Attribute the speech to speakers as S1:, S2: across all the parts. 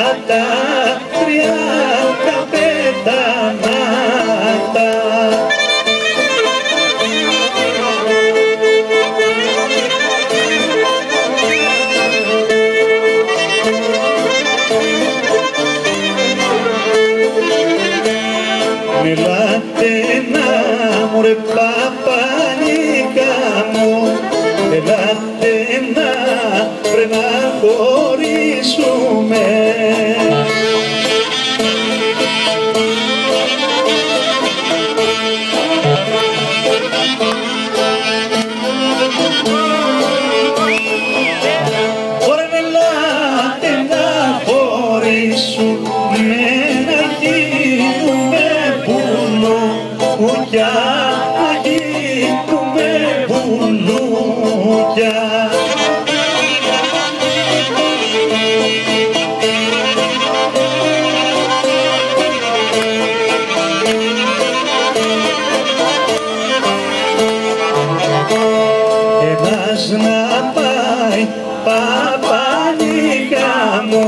S1: απ' τα 35 να'τα. Ελάτε να μου ρε παπανίκα μου, ελάτε να βρε να χωρίσουμε. Ωραία ελάτε να χωρίσουμε, να γίνουμε πουλούκια, να γίνουμε πουλούκια. Ένας να πάει παπανίκα μου,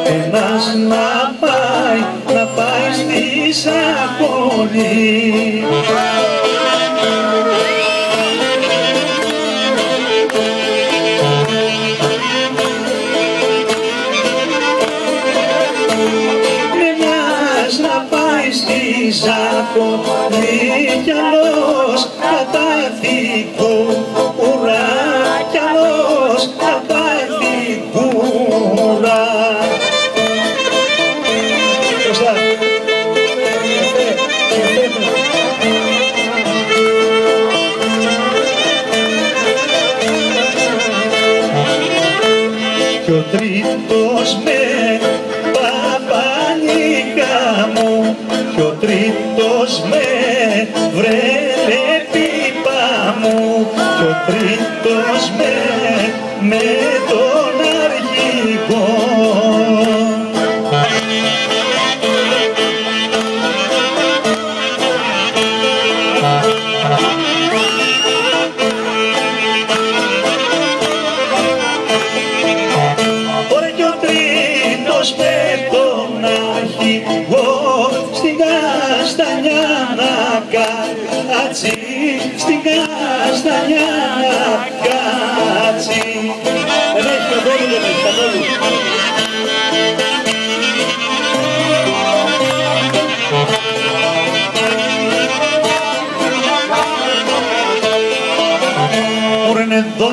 S1: ένας να πάει στη Σακονή. Ένας να πάει στη Σακονή κι άλλος κατά Εθικούρα, κι άλλος κατά Εθικούρα. Κι ο τρίτος με παπανίκα μου, κι ο τρίτος με βρέλε πίπα μου, κι ο τρίτος με τον αρχηγό. Με τον αρχηγό στην καστανιά να κάτσει, στην καστανιά να κάτσει. Δεν έχει καθόλου, δεν έχει καθόλου. Μωρέν εδώ,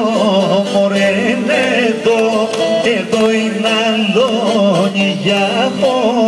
S1: μωρέν εδώ, εδώ είναι αλόνι για χώρο.